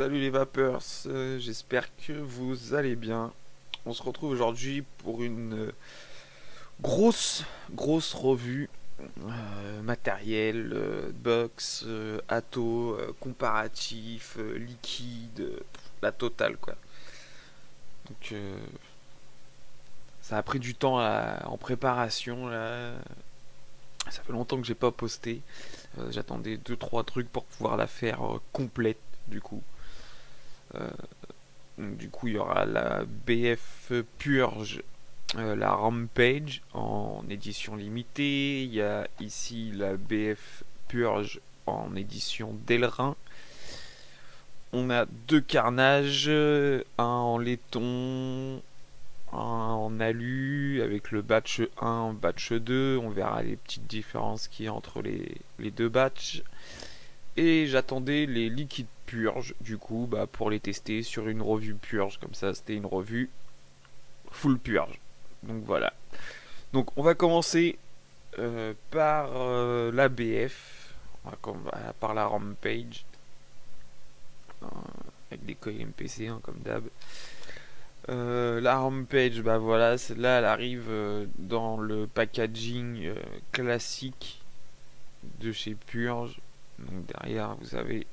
Salut les vapeurs, j'espère que vous allez bien. On se retrouve aujourd'hui pour une grosse revue matériel, box, atto, comparatif, liquide, la totale quoi. Donc ça a pris du temps en préparation là. Ça fait longtemps que j'ai pas posté. J'attendais deux trois trucs pour pouvoir la faire complète du coup. Euh, Donc, du coup, il y aura la BF Purge, la Rampage en édition limitée. Il y a ici la BF Purge en édition Delrin. On a deux carnages, un en laiton, un en alu, avec le batch 1, batch 2. On verra les petites différences qu'il y a entre les deux batchs. Et j'attendais les liquides purge du coup pour les tester sur une revue purge, comme ça c'était une revue full purge. Donc voilà. Donc on va commencer par la BF, par la Rampage, avec des coils MPC comme d'hab. La Rampage, voilà, celle-là elle arrive dans le packaging classique de chez Purge. Donc derrière vous avez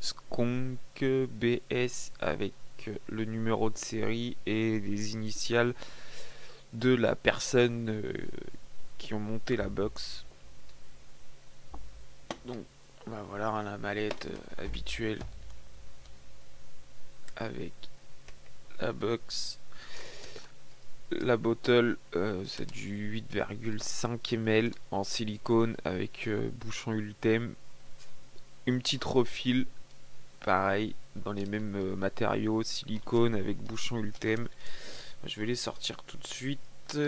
Skunk BS avec le numéro de série et les initiales de la personne qui ont monté la box. Donc voilà la mallette habituelle avec la box. La bottle c'est du 8,5 ml en silicone avec bouchon Ultem. Une petite refill pareil dans les mêmes matériaux, silicone avec bouchon Ultem. Je vais les sortir tout de suite.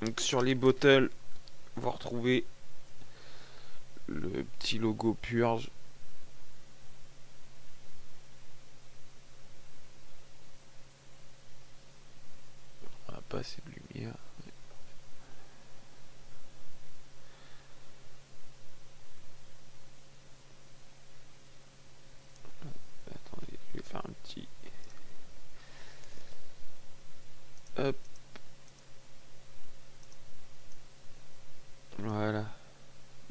Donc sur les bottles vous retrouvez le petit logo Purge. On n'a pas assez de lumière. Attendez, je vais faire un petit... Hop. Voilà.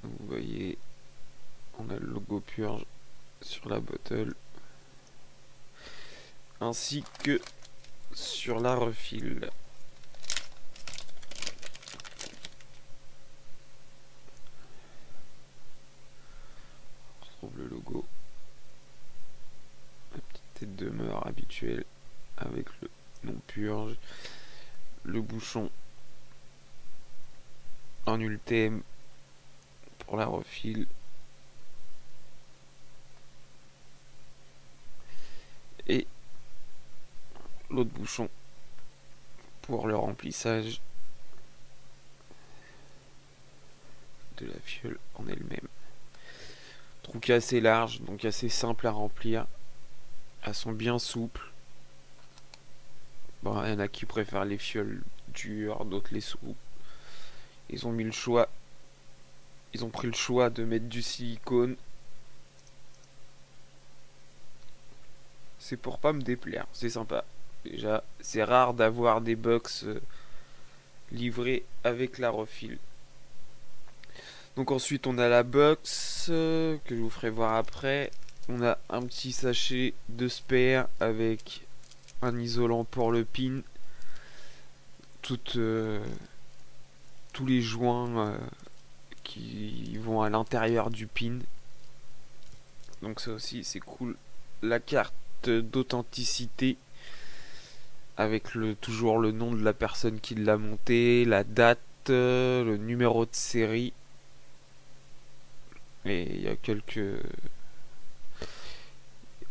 Donc vous voyez, on a le logo Purge sur la bottle. Ainsi que sur la refill. On retrouve le logo. La petite tête de mort habituelle avec le nom Purge. Le bouchon en Ultem pour la refill. Et l'autre bouchon pour le remplissage de la fiole en elle-même. Trou qui est assez large, donc assez simple à remplir. Elles sont bien souples. Bon, il y en a qui préfèrent les fioles dures, d'autres les souples. Ils ont mis le choix. Ils ont pris le choix de mettre du silicone. C'est pour pas me déplaire, c'est sympa. Déjà, c'est rare d'avoir des box livrées avec la refill. Donc ensuite on a la box que je vous ferai voir après. On a un petit sachet de spare avec un isolant pour le pin. Tous les joints qui vont à l'intérieur du pin. Donc ça aussi c'est cool. La carte d'authenticité avec toujours le nom de la personne qui l'a monté, la date, le numéro de série. Et il y a quelques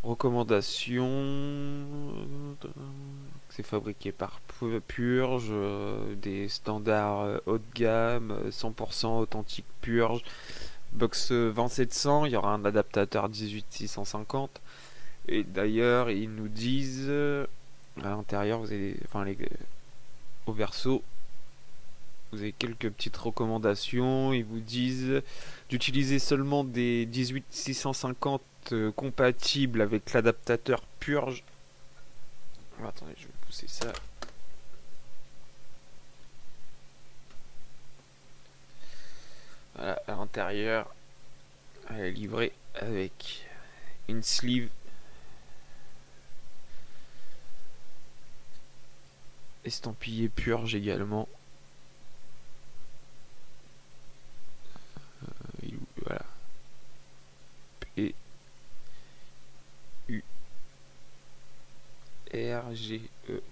recommandations. C'est fabriqué par Purge, des standards haut de gamme, 100% authentique Purge. Box 20700, il y aura un adaptateur 18650. Et d'ailleurs, ils nous disent à l'intérieur, vous avez, au verso, vous avez quelques petites recommandations. Ils vous disent d'utiliser seulement des 18650 compatibles avec l'adaptateur Purge. Attendez, je vais pousser ça. Voilà, à l'intérieur, elle est livrée avec une sleeve estampillé Purge également. Voilà. P U R G E.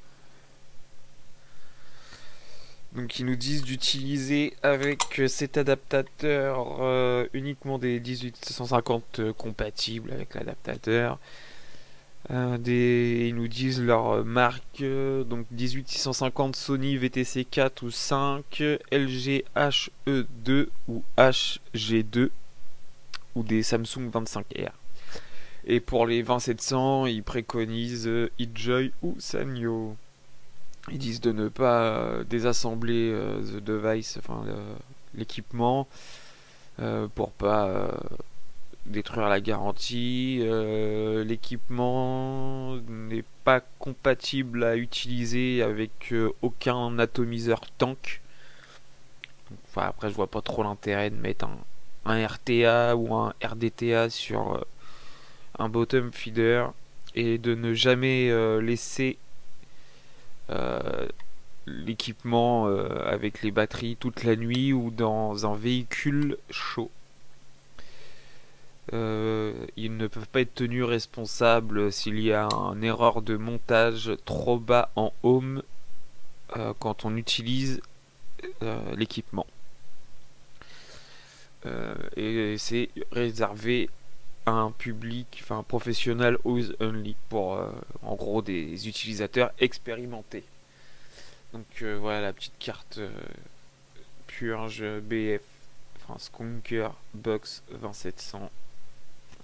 Donc ils nous disent d'utiliser avec cet adaptateur uniquement des 18150 compatibles avec l'adaptateur. Ils nous disent leur marque, donc 18650 Sony VTC 4 ou 5, LG HE2 ou HG2 ou des Samsung 25R. Et pour les 20700, ils préconisent eJoy ou Sanyo. Ils disent de ne pas désassembler the device, enfin l'équipement, pour pas détruire la garantie. L'équipement n'est pas compatible à utiliser avec aucun atomiseur tank. Enfin, après, je vois pas trop l'intérêt de mettre un RTA ou un RDTA sur un bottom feeder et de ne jamais laisser l'équipement avec les batteries toute la nuit ou dans un véhicule chaud. Ils ne peuvent pas être tenus responsables s'il y a une erreur de montage trop bas en home quand on utilise l'équipement. Et c'est réservé à un public, enfin professionnel always only, pour en gros des utilisateurs expérimentés. Donc voilà la petite carte Purge BF, enfin Skunker Box 20700.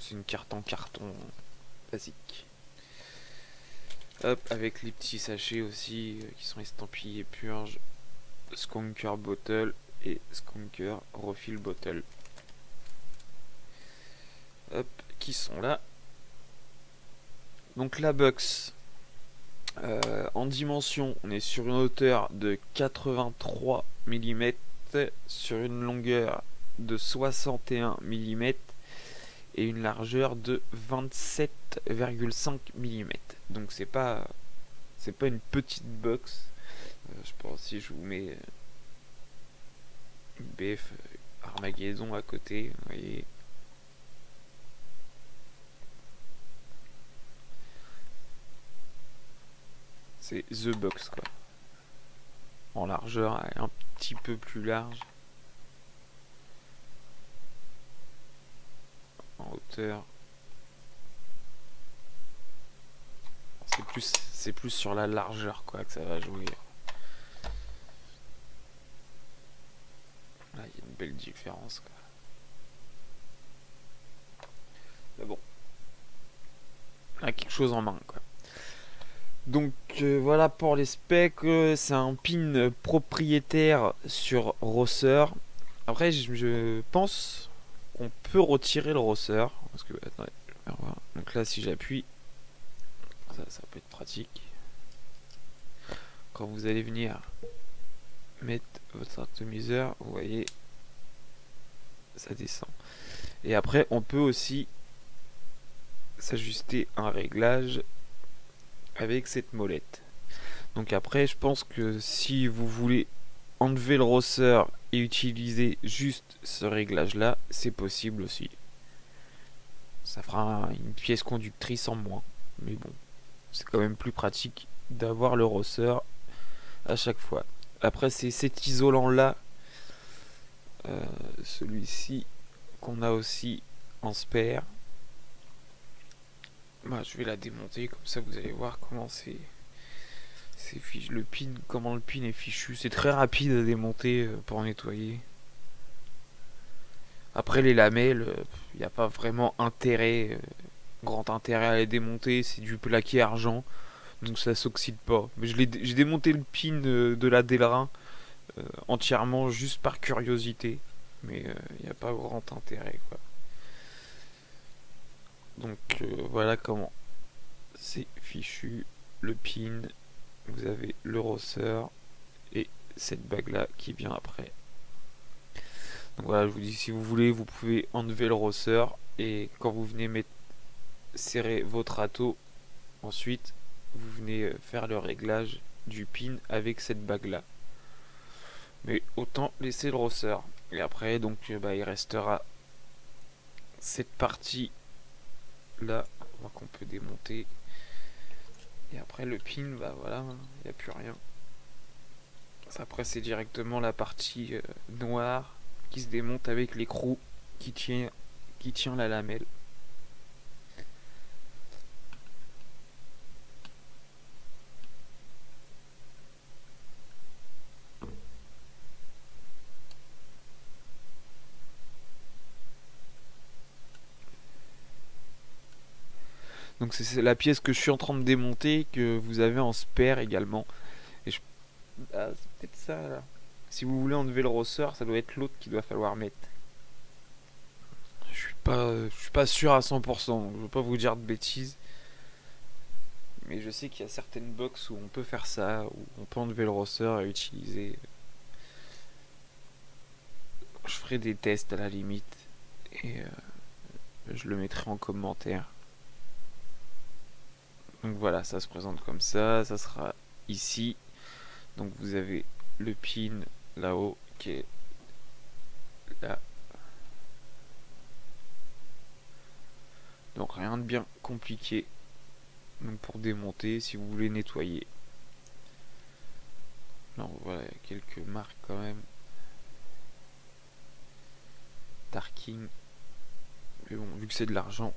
C'est une carte en carton basique. Hop, avec les petits sachets aussi qui sont estampillés Purge, Skunker Bottle et Skunker Refill Bottle. Hop, qui sont là. Donc la box en dimension, on est sur une hauteur de 83 mm, sur une longueur de 61 mm et une largeur de 27,5 mm. Donc c'est pas une petite box. Je pense si je vous mets une BF Armageddon à côté, vous voyez. C'est The Box quoi. En largeur, elle est un petit peu plus large. En hauteur. C'est plus sur la largeur quoi que ça va jouer. Là, il y a une belle différence quoi. Mais bon. Là, quelque chose en main quoi. Donc voilà pour les specs, c'est un pin propriétaire sur Rosser. Après je pense qu'on peut retirer le Rosser. Parce que attendez, je vais voir. Donc là si j'appuie, ça peut être pratique. Quand vous allez venir mettre votre atomiseur, vous voyez, ça descend. Et après on peut aussi s'ajuster un réglage avec cette molette. Donc après je pense que si vous voulez enlever le Rosser et utiliser juste ce réglage là, c'est possible aussi. Ça fera une pièce conductrice en moins, mais bon, c'est quand même plus pratique d'avoir le Rosser à chaque fois. Après c'est cet isolant là, celui-ci qu'on a aussi en spare. Bah, je vais la démonter comme ça vous allez voir comment comment le pin est fichu. C'est très rapide à démonter pour nettoyer. Après les lamelles, il n'y a pas vraiment grand intérêt à les démonter. C'est du plaqué argent, donc ça s'oxyde pas. Mais j'ai démonté le pin de la Delrin entièrement juste par curiosité, mais il n'y a pas grand intérêt, quoi. Donc voilà comment c'est fichu. Le pin, vous avez le rosseur et cette bague là qui vient après. Donc voilà, je vous dis, si vous voulez, vous pouvez enlever le rosseur et quand vous venez mettre, serrer votre râteau, ensuite vous venez faire le réglage du pin avec cette bague là. Mais autant laisser le rosseur. Et après, donc, bah, il restera cette partie là qu'on peut démonter. Et après, le pin, bah voilà, il n'y a plus rien. Après, c'est directement la partie noire qui se démonte avec l'écrou qui tient la lamelle. Donc c'est la pièce que je suis en train de démonter, que vous avez en spare également. Et ah, c'est peut-être ça là. Si vous voulez enlever le rosseur, ça doit être l'autre qu'il doit falloir mettre. Je suis pas sûr à 100%, donc je veux pas vous dire de bêtises. Mais je sais qu'il y a certaines box où on peut faire ça, où on peut enlever le rosseur et utiliser. Je ferai des tests à la limite et je le mettrai en commentaire. Donc voilà, ça se présente comme ça sera ici. Donc vous avez le pin là-haut qui est là. Donc rien de bien compliqué. Donc pour démonter, si vous voulez nettoyer. Non, voilà, il y a quelques marques quand même. Darking. Mais bon, vu que c'est de l'argent,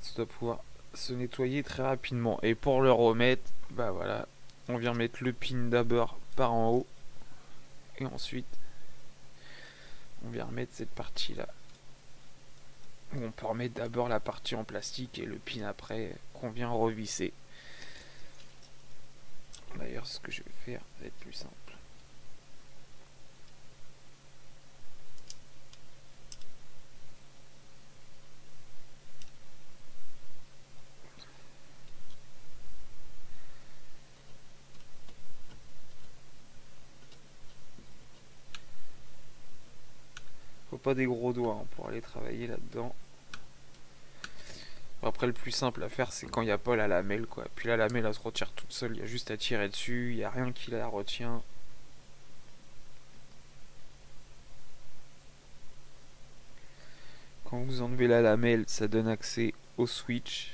ça doit pouvoir se nettoyer très rapidement. Et pour le remettre, bah voilà, on vient mettre le pin d'abord par en haut. Et ensuite, on vient remettre cette partie là. On peut remettre d'abord la partie en plastique et le pin après qu'on vient revisser. D'ailleurs, ce que je vais faire va être plus simple. Faut pas des gros doigts hein, pour aller travailler là-dedans. Après, le plus simple à faire, c'est quand il n'y a pas la lamelle, quoi. Puis la lamelle, elle se retire toute seule. Il y a juste à tirer dessus. Il n'y a rien qui la retient. Quand vous enlevez la lamelle, ça donne accès au switch.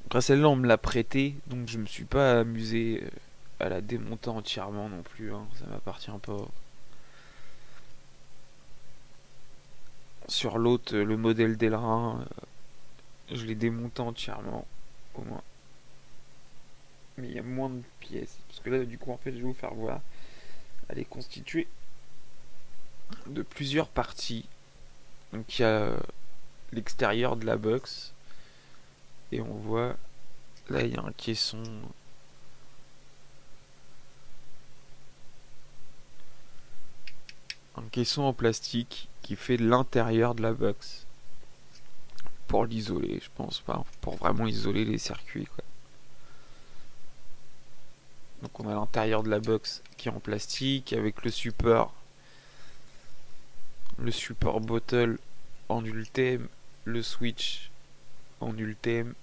Après, celle-là, on me l'a prêtée. Donc, je me suis pas amusé à la démonter entièrement non plus. Hein. Ça m'appartient pas. Sur l'autre, le modèle d'Elrin, je l'ai démonté entièrement. Au moins. Mais il y a moins de pièces. Parce que là, du coup, en fait, je vais vous faire voir. Elle est constituée de plusieurs parties. Donc, il y a l'extérieur de la box. Et on voit, là, il y a un caisson. Un caisson en plastique qui fait l'intérieur de la box. Pour l'isoler, je pense pas. Pour vraiment isoler les circuits, quoi. Donc on a l'intérieur de la box qui est en plastique avec le support bottle en ultime, le switch en ultime,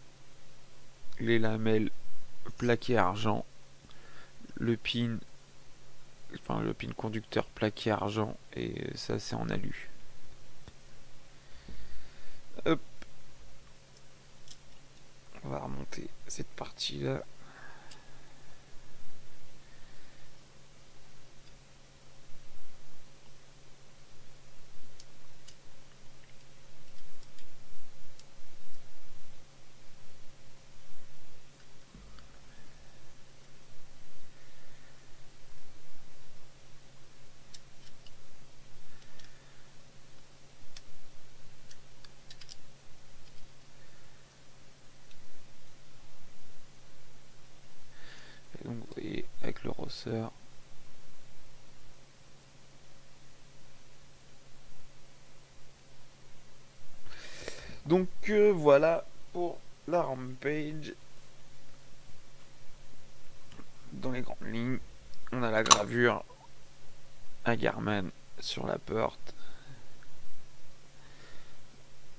les lamelles plaqué argent, le pin conducteur plaqué argent et ça c'est en alu. Hop, on va remonter cette partie là. le rosseur. Donc voilà pour la Rampage. Dans les grandes lignes, on a la gravure Hagerman sur la porte.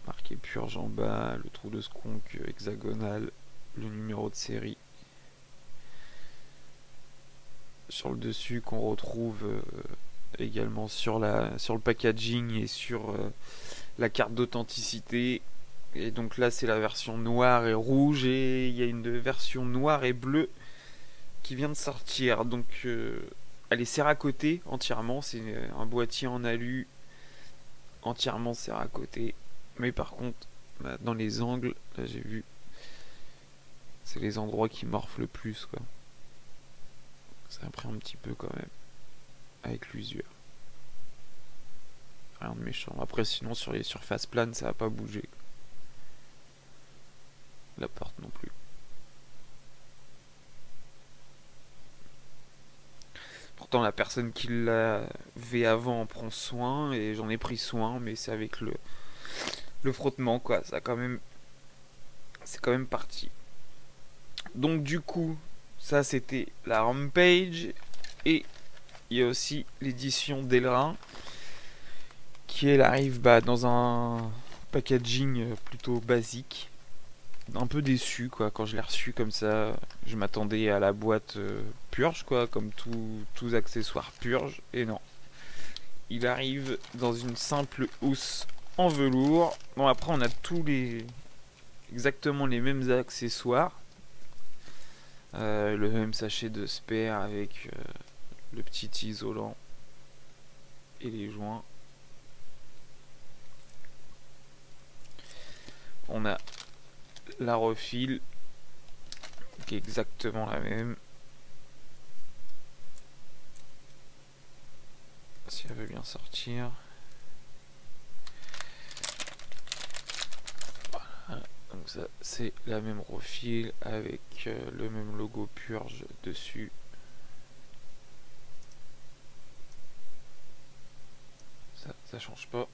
Marqué purge en bas, le trou de skunk hexagonal, le numéro de série. Sur le dessus qu'on retrouve également sur le packaging et sur la carte d'authenticité. Et donc là c'est la version noire et rouge, et il y a une version noire et bleue qui vient de sortir. Donc elle est serracotée entièrement, c'est un boîtier en alu entièrement serracotée. Mais par contre, dans les angles, là j'ai vu, c'est les endroits qui morflent le plus, quoi. Ça a pris un petit peu quand même, avec l'usure. Rien de méchant. Après sinon sur les surfaces planes ça va pas bouger. La porte non plus. Pourtant la personne qui l'avait avant en prend soin, et j'en ai pris soin, mais c'est avec le frottement, quoi. Ça quand même, c'est quand même parti. Donc du coup, ça c'était la Rampage, et il y a aussi l'édition Delrin qui elle arrive dans un packaging plutôt basique. Un peu déçu, quoi, quand je l'ai reçu comme ça. Je m'attendais à la boîte purge, quoi, comme tous accessoires purge, et non. Il arrive dans une simple housse en velours. Bon, après on a exactement les mêmes accessoires. Le même sachet de spare avec le petit isolant et les joints. On a la refile qui est exactement la même. Si elle veut bien sortir. Voilà. Donc ça c'est la même refile avec le même logo purge dessus. Ça change pas.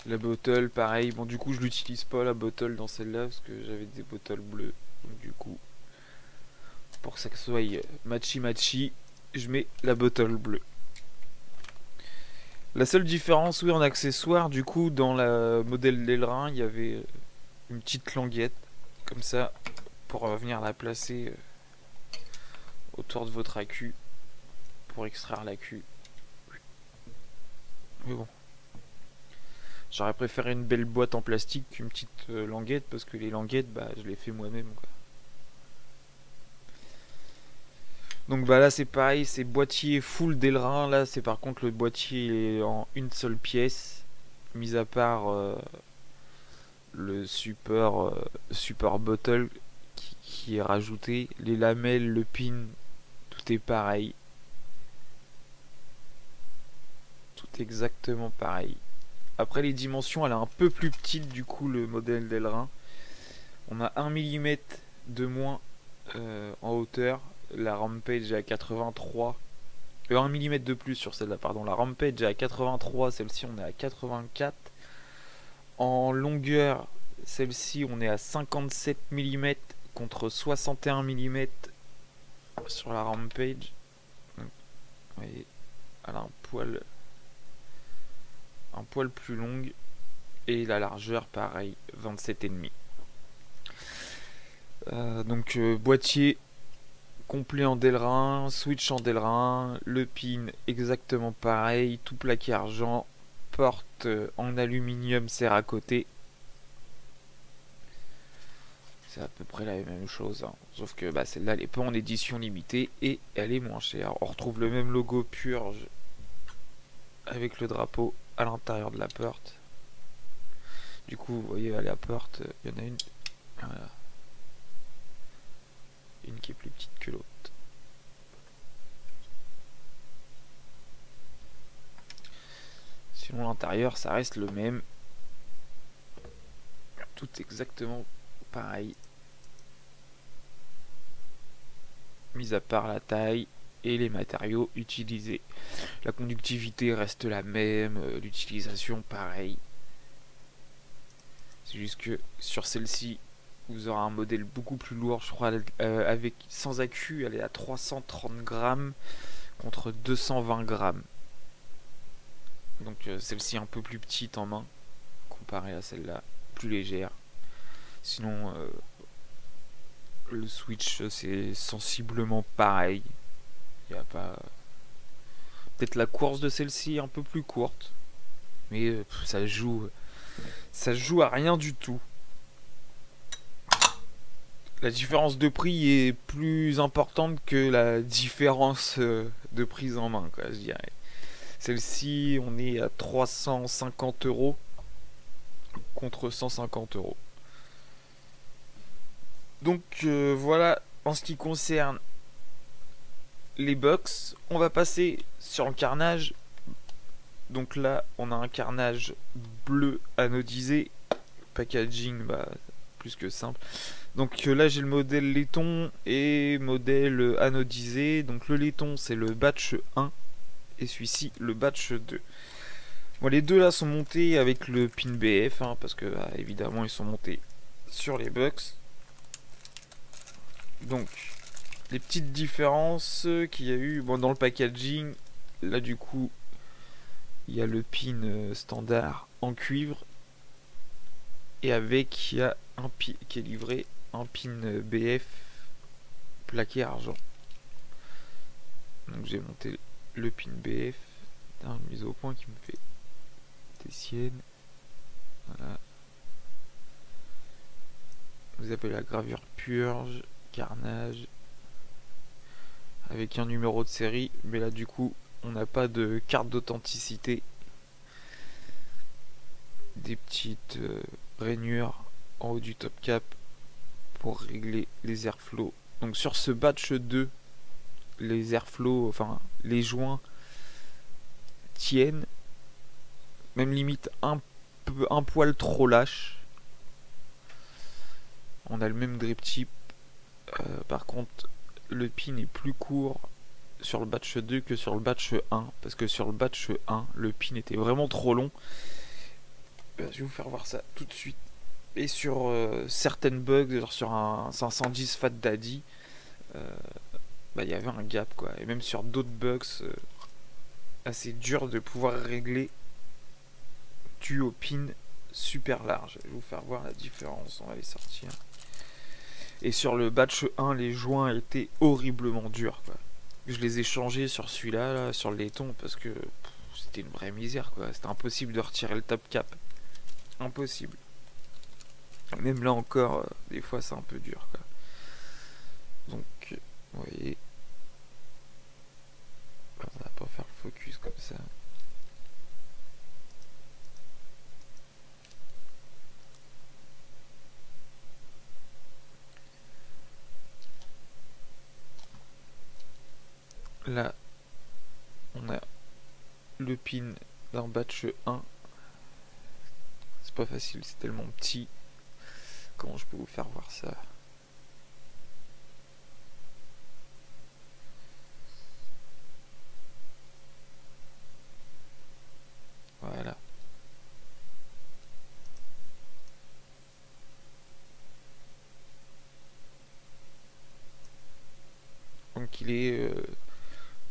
La bottle pareil, bon du coup je l'utilise pas la bottle dans celle-là parce que j'avais des bottles bleues, donc du coup pour que ça soit matchy je mets la bottle bleue. La seule différence, oui, en accessoire, du coup dans la modèle Delrin il y avait une petite languette comme ça pour venir la placer autour de votre accu pour extraire l'accu. Mais bon, j'aurais préféré une belle boîte en plastique qu'une petite languette, parce que les languettes, je les fais moi-même, quoi. Donc là c'est pareil, c'est boîtier full Delrin. Là c'est par contre le boîtier est en une seule pièce, mis à part le support bottle qui est rajouté. Les lamelles, le pin, tout est pareil. Tout est exactement pareil. Après les dimensions, elle est un peu plus petite du coup, le modèle Delrin. On a 1 mm de moins en hauteur. La Rampage est à 83. 1 mm de plus sur celle-là, pardon. La Rampage est à 83, celle-ci on est à 84. En longueur, celle-ci on est à 57 mm contre 61 mm sur la Rampage. Donc, vous voyez, elle a un poil plus longue. Et la largeur pareil, 27,5. Donc boîtier complet en Delrin, switch en Delrin, le pin exactement pareil, tout plaqué argent, porte en aluminium serracotée. C'est à peu près la même chose, hein. Sauf que celle-là elle est pas en édition limitée et elle est moins chère. On retrouve le même logo purge avec le drapeau à l'intérieur de la porte. Du coup vous voyez à la porte, il y en a une, voilà, une qui est plus petite que l'autre. Sinon l'intérieur ça reste le même, tout exactement pareil. mis à part la taille et les matériaux utilisés. La conductivité reste la même, l'utilisation pareil. C'est juste que sur celle-ci, vous aurez un modèle beaucoup plus lourd, je crois, avec sans accu, elle est à 330 grammes contre 220 grammes. Donc celle-ci un peu plus petite en main, comparée à celle-là, plus légère. Sinon, le Switch, c'est sensiblement pareil. Il n'y a pas... Peut-être la course de celle-ci un peu plus courte. Mais ça joue à rien du tout. La différence de prix est plus importante que la différence de prise en main, quoi, je dirais. Celle-ci, on est à 350 euros contre 150 euros. Donc voilà, en ce qui concerne les box, on va passer sur le carnage. Donc là, on a un carnage bleu anodisé. Packaging, bah, plus que simple. Donc là, j'ai le modèle laiton et modèle anodisé. Donc le laiton, c'est le batch 1 et celui-ci, le batch 2. Bon, les deux là sont montés avec le pin BF, hein, parce que bah, évidemment, ils sont montés sur les box. Donc, les petites différences qu'il y a eu dans le packaging, là du coup, il y a le pin standard en cuivre et avec il y a un pin qui est livré, un pin BF plaqué argent. Donc j'ai monté le pin BF, une mise au point qui me fait des siennes. Voilà. Vous avez la gravure purge, carnage, avec un numéro de série, mais là du coup on n'a pas de carte d'authenticité. Des petites rainures en haut du top cap pour régler les airflows. Donc sur ce batch 2, les airflows, enfin les joints tiennent, même limite un poil trop lâche. On a le même grip tip, par contre le pin est plus court sur le batch 2 que sur le batch 1, parce que sur le batch 1 le pin était vraiment trop long. Je vais vous faire voir ça tout de suite. Et sur certaines bugs, genre sur un 510 Fat Daddy, bah, y avait un gap quoi. Et même sur d'autres bugs, assez dur de pouvoir régler dû au pin super large. Je vais vous faire voir la différence, on va les sortir. Et sur le batch 1, les joints étaient horriblement durs quoi. Je les ai changés sur celui-là, là, sur le laiton, parce que c'était une vraie misère quoi. C'était impossible de retirer le top cap. Impossible. Même là encore, des fois c'est un peu dur quoi. Donc, vous voyez, on va pas faire le focus comme ça. Là, on a le pin d'un batch 1. C'est pas facile, c'est tellement petit. Comment je peux vous faire voir ça? Voilà. Donc il est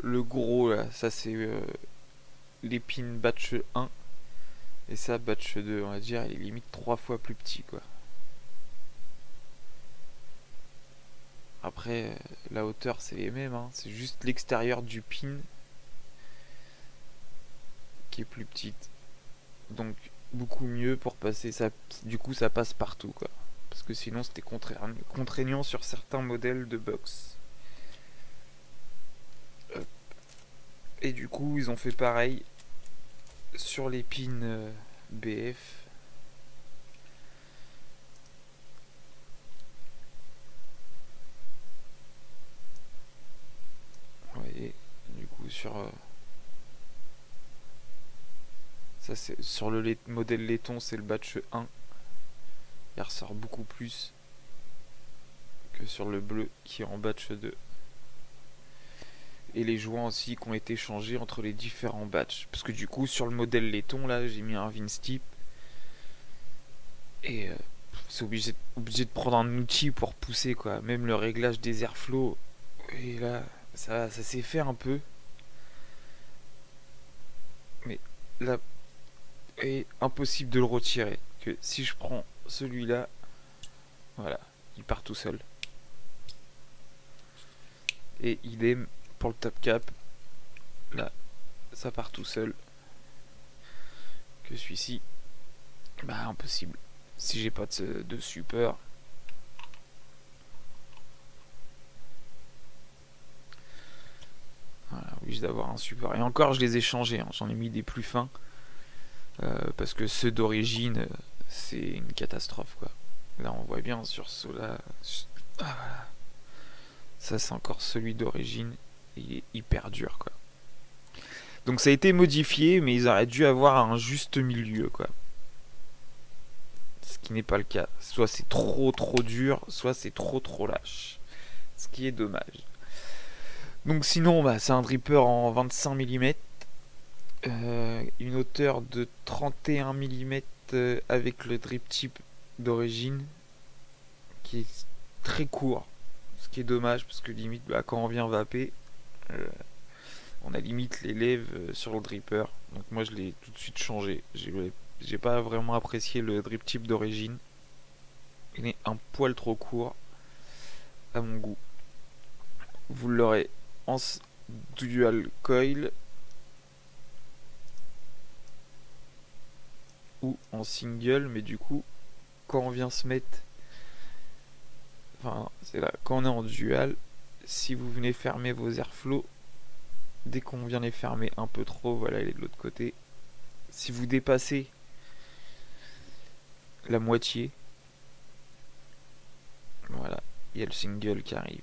le gros là, ça c'est les pins batch 1 et ça batch 2, on va dire, il est limite 3 fois plus petit quoi. Après la hauteur c'est les mêmes, hein. C'est juste l'extérieur du pin qui est plus petite. Donc beaucoup mieux pour passer ça, du coup ça passe partout quoi. Parce que sinon c'était contraignant sur certains modèles de box. Et du coup ils ont fait pareil sur les pins BF. Vous voyez, du coup sur ça c'est sur le modèle laiton, c'est le batch 1. Il ressort beaucoup plus que sur le bleu qui est en batch 2. et les joints aussi qui ont été changés entre les différents batchs. Parce que du coup, sur le modèle laiton, là, j'ai mis un Vinstip. Et c'est obligé de prendre un outil pour pousser, quoi. Même le réglage des airflows. Et là, ça s'est fait un peu. Mais là, est impossible de le retirer. Que si je prends celui-là, voilà, il part tout seul. Et idem pour le top cap. Là, ça part tout seul. Que celui-ci, bah impossible. Si j'ai pas de super. Voilà, obligé d'avoir un super. Et encore, je les ai changés. Hein. J'en ai mis des plus fins. Parce que ceux d'origine, c'est une catastrophe, quoi. Là, on voit bien sur ceux-là. Ah, voilà. Ça, c'est encore celui d'origine. Il est hyper dur, quoi. Donc ça a été modifié, mais ils auraient dû avoir un juste milieu, quoi. Ce qui n'est pas le cas. Soit c'est trop dur, soit c'est trop lâche. Ce qui est dommage. Donc sinon, bah, c'est un dripper en 25 mm. Une hauteur de 31 mm avec le drip tip d'origine. Qui est très court. Ce qui est dommage, parce que limite, bah, quand on vient vaper, on a limite les lèvres sur le dripper. Donc moi, je l'ai tout de suite changé. J'ai pas vraiment apprécié le drip tip d'origine. Il est un poil trop court à mon goût. Vous l'aurez en dual coil ou en single, mais du coup, quand on vient se mettre, enfin, c'est là, quand on est en dual, si vous venez fermer vos airflows, dès qu'on vient les fermer un peu trop, voilà, il est de l'autre côté. Si vous dépassez la moitié, voilà, il y a le single qui arrive.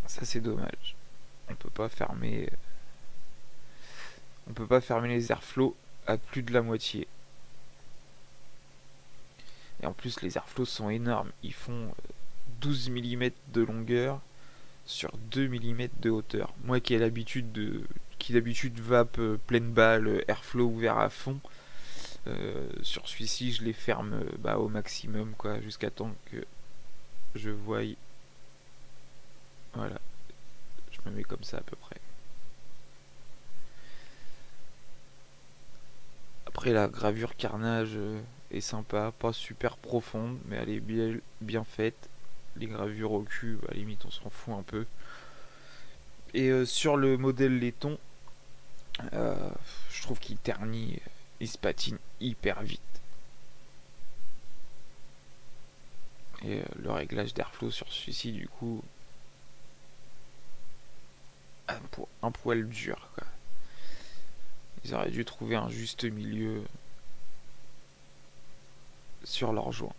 Ça, c'est dommage. On peut pas fermer les airflows à plus de la moitié. Et en plus, les airflows sont énormes. Ils font 12 mm de longueur sur 2 mm de hauteur. Moi qui d'habitude vape pleine balle, airflow ouvert à fond, sur celui-ci je les ferme au maximum, quoi, jusqu'à temps que je voie. Voilà, je me mets comme ça à peu près. Après, la gravure carnage est sympa, pas super profonde, mais elle est bien faite. Les gravures au cul, à la limite on s'en fout un peu. Et sur le modèle laiton, je trouve qu'il ternit, il se patine hyper vite. Et le réglage d'airflow sur celui-ci, du coup, un poil dur, quoi. Ils auraient dû trouver un juste milieu sur leur joint.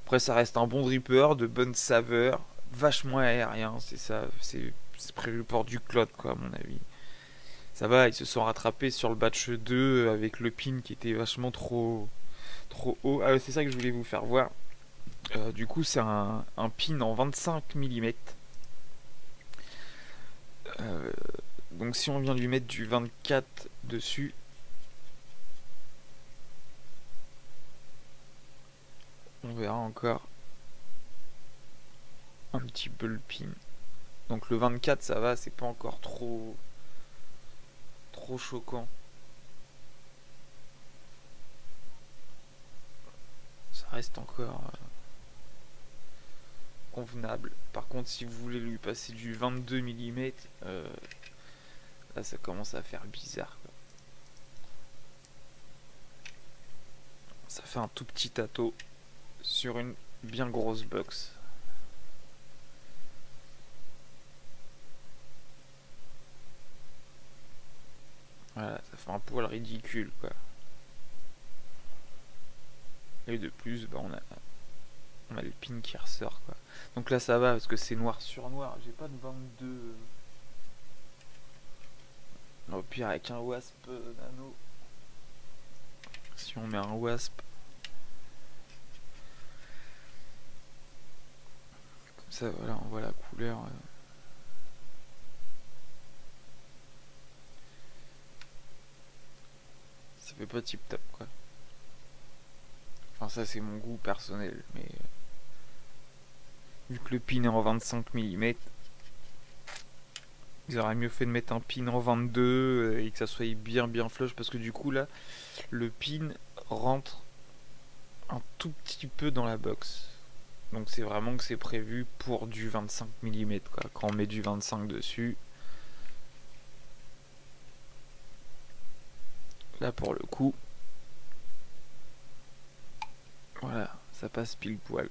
Après, ça reste un bon dripper, de bonne saveur, vachement aérien, c'est ça, c'est prévu pour du cloud, quoi, à mon avis. Ça va, ils se sont rattrapés sur le batch 2 avec le pin qui était vachement trop haut. Ah, c'est ça que je voulais vous faire voir. Du coup, c'est un pin en 25 mm. Donc si on vient lui mettre du 24 dessus, on verra encore un petit peu le pin. Donc le 24, ça va, c'est pas encore trop choquant. Ça reste encore convenable. Par contre, si vous voulez lui passer du 22 mm, là ça commence à faire bizarre, quoi. Ça fait un tout petit tato sur une bien grosse box. Voilà, ça fait un poil ridicule, quoi. Et de plus, on a le pin qui ressort, quoi. Donc là ça va parce que c'est noir sur noir. J'ai pas de 22. Au pire avec un wasp nano. Si on met un wasp, ça, voilà, on voit la couleur. Ça fait pas tip top quoi. Enfin ça c'est mon goût personnel, mais vu que le pin est en 25 mm, ils auraient mieux fait de mettre un pin en 22 et que ça soit bien flush, parce que du coup là le pin rentre un tout petit peu dans la box. Donc c'est vraiment que c'est prévu pour du 25 mm quoi. Quand on met du 25 dessus, là pour le coup, voilà, ça passe pile poil.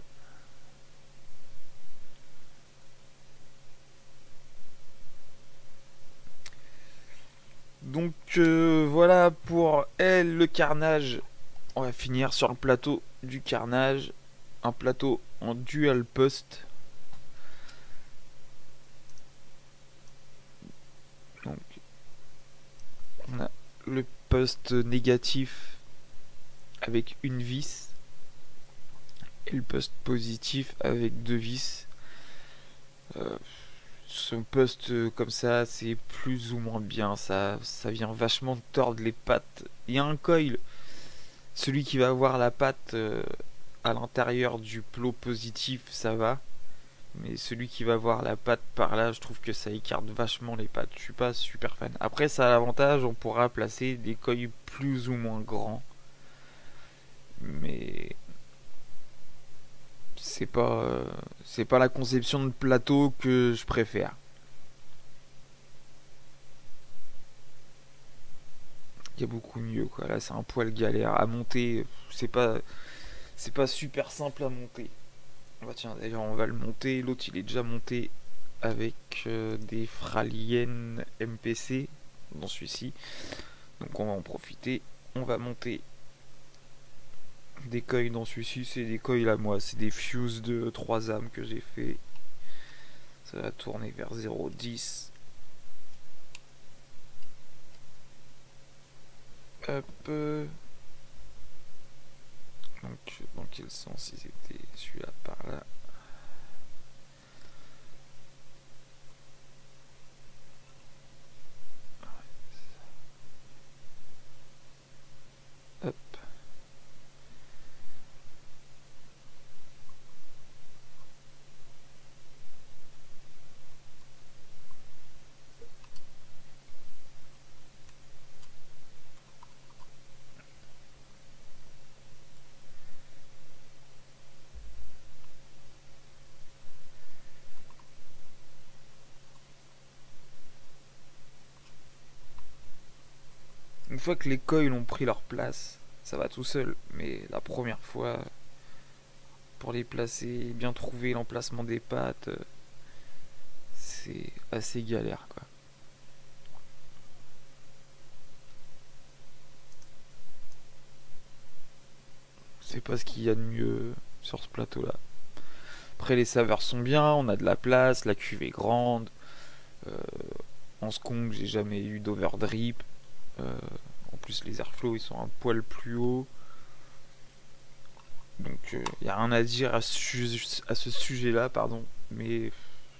Donc voilà pour elle, le carnage. On va finir sur le plateau du carnage. Un plateau en dual post. Donc on a le post négatif avec une vis et le post positif avec deux vis. Ce post comme ça, c'est plus ou moins bien. Ça vient vachement tordre les pattes. Il y a un coil. Celui qui va avoir la patte à l'intérieur du plot positif, ça va. Mais celui qui va avoir la patte par là, je trouve que ça écarte vachement les pattes. Je suis pas super fan. Après, ça a l'avantage, on pourra placer des coils plus ou moins grands. Mais c'est pas la conception de plateau que je préfère. Il y a beaucoup mieux quoi. Là, c'est un poil galère à monter. C'est pas super simple à monter. Bah tiens, d'ailleurs, on va le monter. L'autre, il est déjà monté avec des Fralien MPC dans celui-ci. Donc on va en profiter. On va monter des coils dans celui-ci. C'est des coils à moi. C'est des fuse de 3 âmes que j'ai fait. Ça va tourner vers 0,10. Hop. Donc dans quel sens ils étaient? Celui-là par là. Hop. Une fois que les coils ont pris leur place, ça va tout seul. Mais la première fois, pour les placer, bien trouver l'emplacement des pattes, c'est assez galère quoi. C'est pas ce qu'il y a de mieux sur ce plateau là. Après les saveurs sont bien, on a de la place, la cuve est grande. Euh, en skunk j'ai jamais eu d'overdrip. En plus les airflows ils sont un poil plus haut. Donc il n'y a rien à dire à ce sujet là, pardon. Mais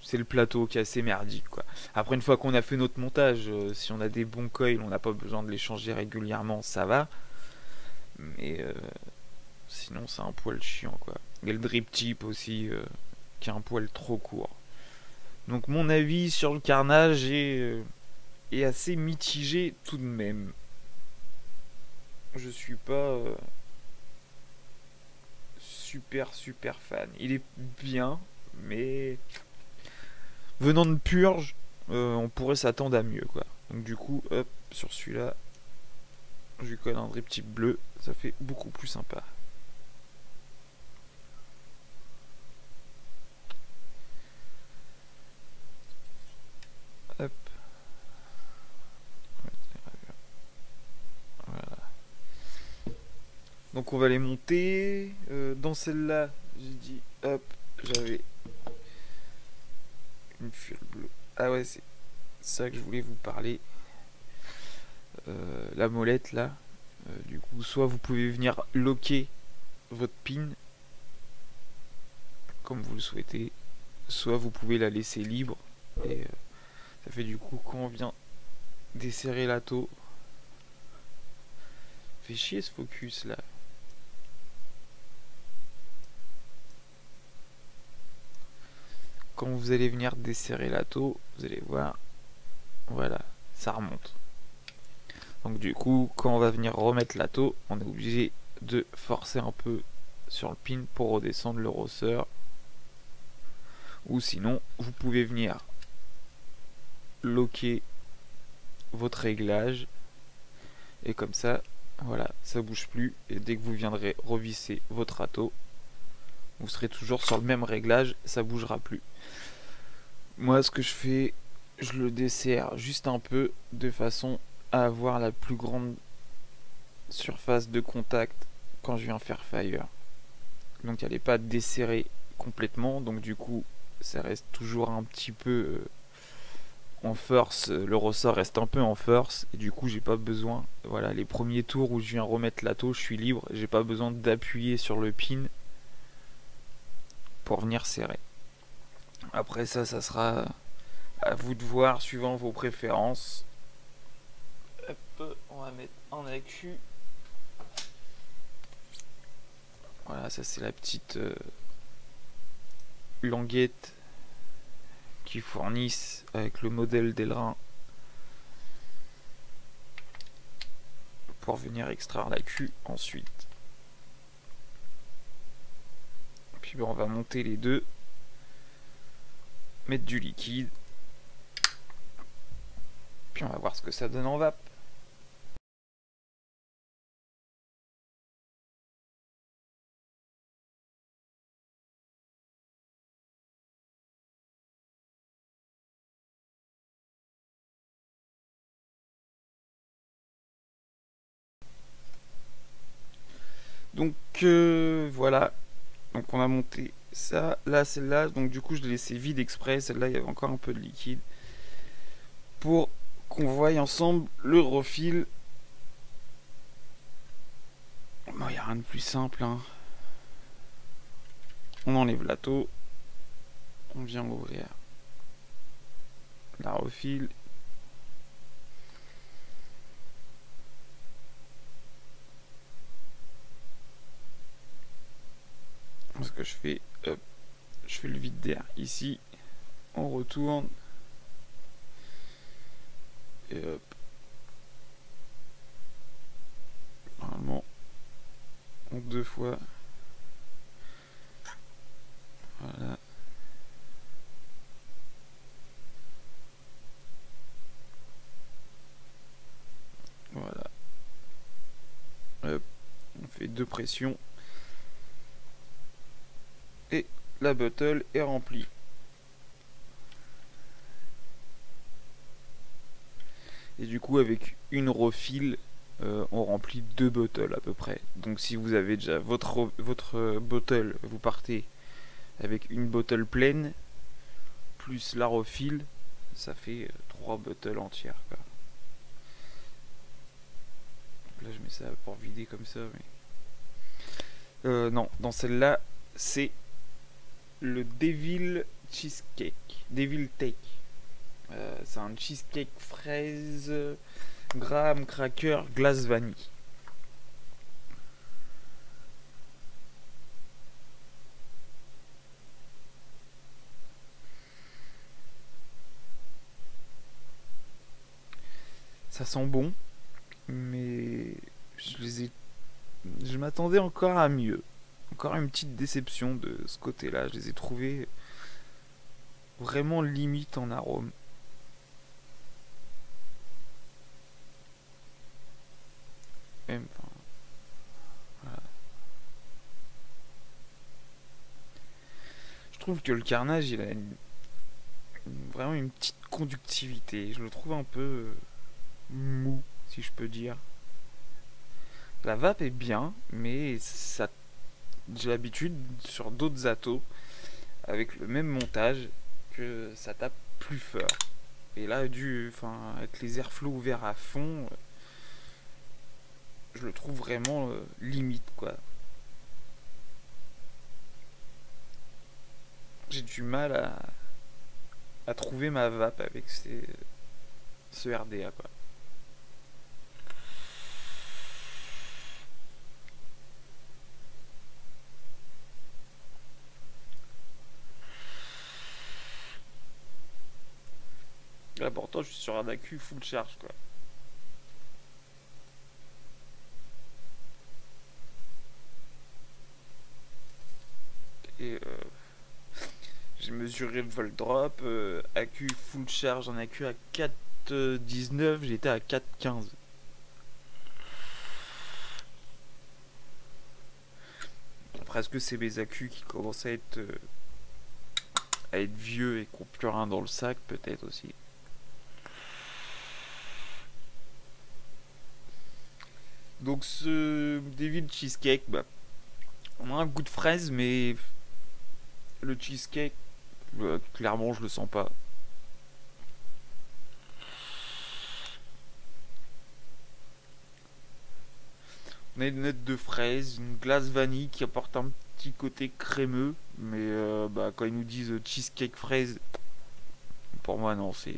c'est le plateau qui est assez merdique quoi. Après une fois qu'on a fait notre montage, si on a des bons coils, on n'a pas besoin de les changer régulièrement, ça va. Mais sinon c'est un poil chiant quoi. Et le drip tip aussi qui est un poil trop court. Donc mon avis sur le carnage est assez mitigé tout de même. Je suis pas super fan. Il est bien, mais venant de Purge, on pourrait s'attendre à mieux quoi. Donc du coup, hop, sur celui-là, je lui colle un drip type bleu, ça fait beaucoup plus sympa. Hop. Voilà. Donc on va les monter. Dans celle-là, j'ai dit, hop, j'avais une fuel bleue. Ah ouais, c'est ça que je voulais vous parler. La molette là. Du coup, soit vous pouvez venir loquer votre pin comme vous le souhaitez, soit vous pouvez la laisser libre. Et ça fait du coup quand on vient desserrer la taux. Fait chier ce focus là. Quand vous allez venir desserrer la taux, vous allez voir, voilà, ça remonte. Donc du coup, quand on va venir remettre la taux, on est obligé de forcer un peu sur le pin pour redescendre le rosseur. Ou sinon, vous pouvez venir loquer votre réglage. Et comme ça, voilà, ça bouge plus. Et dès que vous viendrez revisser votre râteau, vous serez toujours sur le même réglage, ça bougera plus. Moi, ce que je fais, je le desserre juste un peu de façon à avoir la plus grande surface de contact quand je viens faire fire. Donc elle n'est pas desserrée complètement, donc du coup ça reste toujours un petit peu en force, le ressort reste un peu en force et du coup j'ai pas besoin, voilà, les premiers tours où je viens remettre la taux, je suis libre, j'ai pas besoin d'appuyer sur le pin pour venir serrer. Après ça sera à vous de voir suivant vos préférences. Hop, on va mettre un accu. Voilà, ça c'est la petite languette qui fournissent avec le modèle d'aileron pour venir extraire l'accu ensuite. Puis on va monter les deux, mettre du liquide, puis on va voir ce que ça donne en vape. Donc voilà, donc on a monté ça, là celle-là, donc du coup je l'ai laissé vide exprès, celle-là il y avait encore un peu de liquide, pour qu'on voie ensemble le refil. Bon, il n'y a rien de plus simple, hein. On enlève la taux, on vient ouvrir la refil. Ce que je fais, hop, je fais le vide d'air ici, on retourne, et hop, normalement, en 2 fois, voilà. Voilà. Hop, on fait 2 pressions. Et la bottle est remplie. Et du coup, avec une refill, on remplit 2 bottles à peu près. Donc si vous avez déjà votre bottle, vous partez avec une bottle pleine, plus la refill, ça fait 3 bottles entières, quoi. Là je mets ça pour vider comme ça, mais... non, dans celle-là, c'est le Devil Cheesecake. Devil Take. C'est un cheesecake fraise, graham cracker, glace vanille. Ça sent bon, mais je m'attendais encore à mieux. Encore une petite déception de ce côté-là. Je les ai trouvés vraiment limite en arôme. Même, enfin, voilà. Je trouve que le carnage, il a vraiment une petite conductivité. Je le trouve un peu mou, si je peux dire. La vape est bien, mais ça, j'ai l'habitude sur d'autres atos avec le même montage que ça tape plus fort. Et là, avec les airflows ouverts à fond, je le trouve vraiment limite, quoi. j'ai du mal à trouver ma vape avec ce RDA, quoi. Là, pourtant, je suis sur un accu full charge, quoi. Et j'ai mesuré le volt drop, accu full charge, un accu à 4,19, j'étais à 4,15. Après, est-ce que c'est mes accus qui commencent à être vieux et qu'on plus rien dans le sac, peut-être aussi. Donc ce Devil Cheesecake, bah, on a un goût de fraise, mais le cheesecake, clairement, je le sens pas. On a une note de fraise, une glace vanille qui apporte un petit côté crémeux, mais bah, quand ils nous disent cheesecake fraise, pour moi non, c'est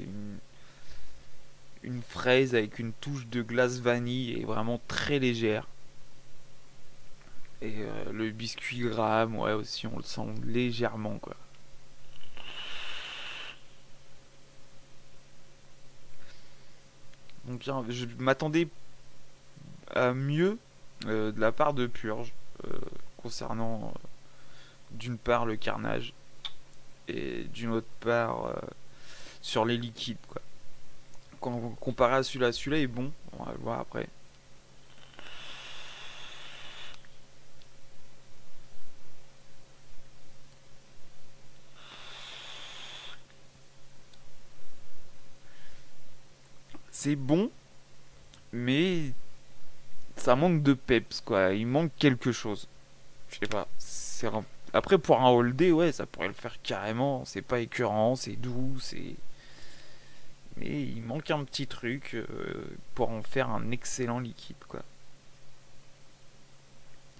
une fraise avec une touche de glace vanille et vraiment très légère. Et le biscuit Graham, ouais aussi, on le sent légèrement, quoi. Donc je m'attendais à mieux de la part de Purge concernant d'une part le carnage et d'une autre part sur les liquides, quoi. Quand comparé à celui-là est bon, on va le voir après. C'est bon, mais ça manque de peps, quoi. Il manque quelque chose. Je sais pas. Après, pour un all day, ouais, ça pourrait le faire carrément. C'est pas écœurant, c'est doux, c'est. Mais il manque un petit truc pour en faire un excellent liquide, quoi.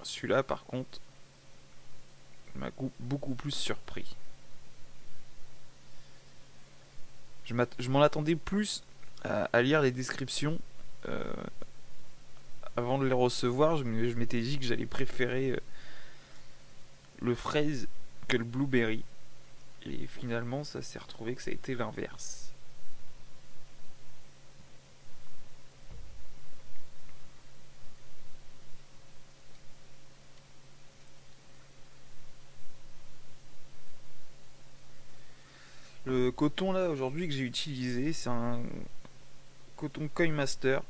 Celui-là, par contre, m'a beaucoup plus surpris. Je m'en attendais plus à lire les descriptions avant de les recevoir. Je m'étais dit que j'allais préférer le fraise que le blueberry. Et finalement, ça s'est retrouvé que ça a été l'inverse. Le coton là aujourd'hui que j'ai utilisé, c'est un coton Koi Master.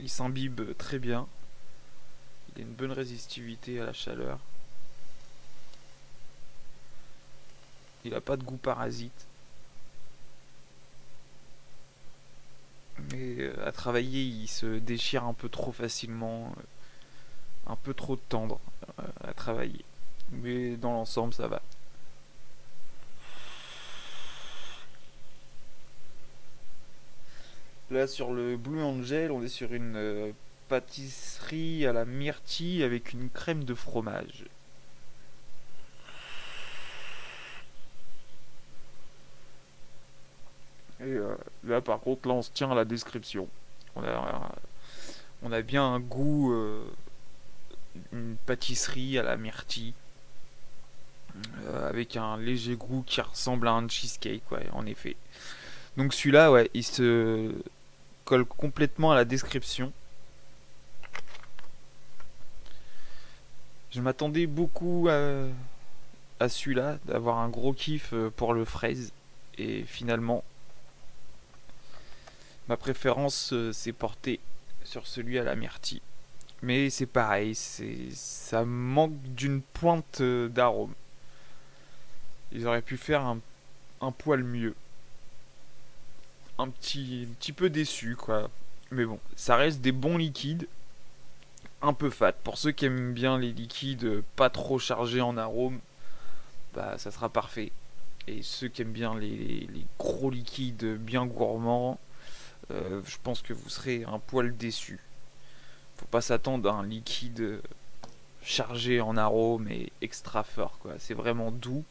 Il s'imbibe très bien. Il a une bonne résistivité à la chaleur. Il n'a pas de goût parasite. Mais à travailler, il se déchire un peu trop facilement. Un peu trop tendre à travailler. Mais dans l'ensemble, ça va. Là, sur le Blue Angel, on est sur une pâtisserie à la myrtille avec une crème de fromage. Et là, par contre, là, on se tient à la description. On a, on a bien un goût, une pâtisserie à la myrtille, avec un léger goût qui ressemble à un cheesecake, ouais, en effet. Donc celui-là, ouais, il se colle complètement à la description. Je m'attendais beaucoup à celui-là, d'avoir un gros kiff pour le fraise. Et finalement, ma préférence s'est portée sur celui à la myrtille. Mais c'est pareil, ça manque d'une pointe d'arôme. Ils auraient pu faire un poil mieux. Un petit peu déçu, quoi. Mais bon, ça reste des bons liquides. Un peu fat. Pour ceux qui aiment bien les liquides pas trop chargés en arôme, bah ça sera parfait. Et ceux qui aiment bien les gros liquides bien gourmands, je pense que vous serez un poil déçus. Faut pas s'attendre à un liquide chargé en arômes et extra fort quoi. C'est vraiment doux.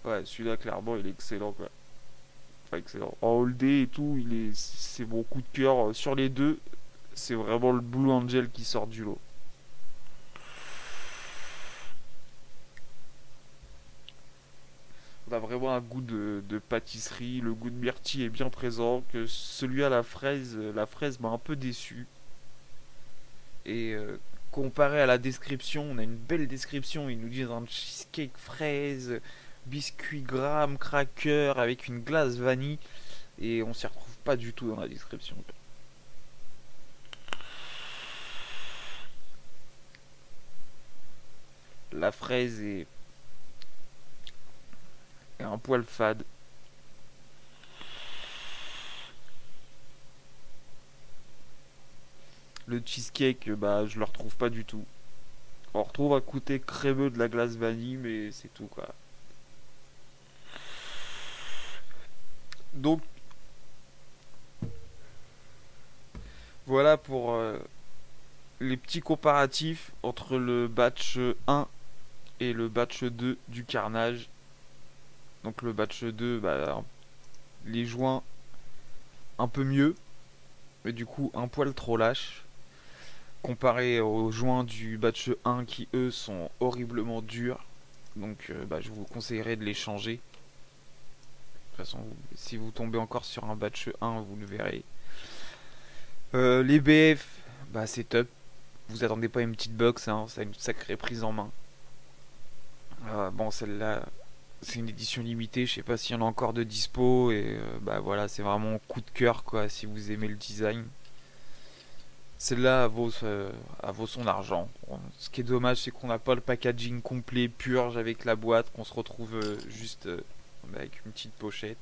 Ouais, celui-là clairement il est excellent quoi. Enfin, excellent. En holdé et tout, c'est mon coup de cœur sur les deux. C'est vraiment le Blue Angel qui sort du lot. On a vraiment un goût de pâtisserie, le goût de myrtille est bien présent. Que celui à la fraise m'a un peu déçu. Et comparé à la description, on a une belle description. Ils nous disent un cheesecake fraise, biscuit graham cracker avec une glace vanille. Et on s'y retrouve pas du tout dans la description. La fraise est un poil fade. Le cheesecake, bah, je le retrouve pas du tout. On retrouve un côté crémeux de la glace vanille, mais c'est tout quoi. Donc voilà pour les petits comparatifs entre le batch 1 et le batch 2 du carnage. Donc le batch 2, bah, les joints un peu mieux, mais du coup un poil trop lâche. Comparé aux joints du batch 1 qui eux sont horriblement durs. Donc bah, je vous conseillerais de les changer. De toute façon, si vous tombez encore sur un batch 1, vous le verrez. Les BF, bah c'est top. Vous attendez pas une petite box, hein, c'est une sacrée prise en main. Bon, celle-là, c'est une édition limitée, je sais pas s'il y en a encore de dispo. Et bah voilà, c'est vraiment coup de cœur quoi, si vous aimez le design. Celle-là vaut son argent. Ce qui est dommage, c'est qu'on n'a pas le packaging complet, purge avec la boîte, qu'on se retrouve juste avec une petite pochette.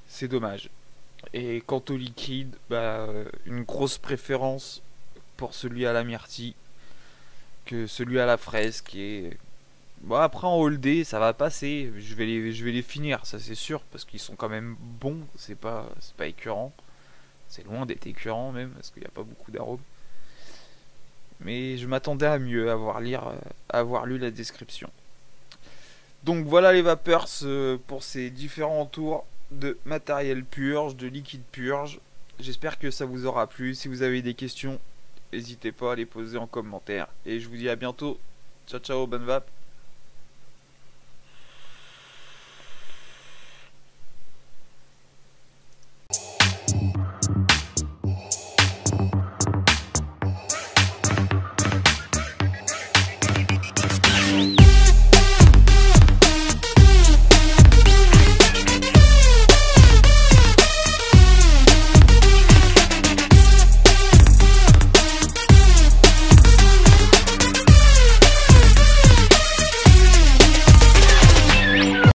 C'est dommage. Et quant au liquide, bah, une grosse préférence pour celui à la myrtille que celui à la fraise qui est... Bon, après en holdé ça va passer, je vais les finir, ça c'est sûr, parce qu'ils sont quand même bons, c'est pas écœurant. C'est loin d'être écœurant même, parce qu'il n'y a pas beaucoup d'arômes. Mais je m'attendais à mieux, à avoir lu la description. Donc voilà les vapeurs pour ces différents tours de matériel purge, de liquide purge. J'espère que ça vous aura plu. Si vous avez des questions, n'hésitez pas à les poser en commentaire. Et je vous dis à bientôt. Ciao ciao, bonne vape.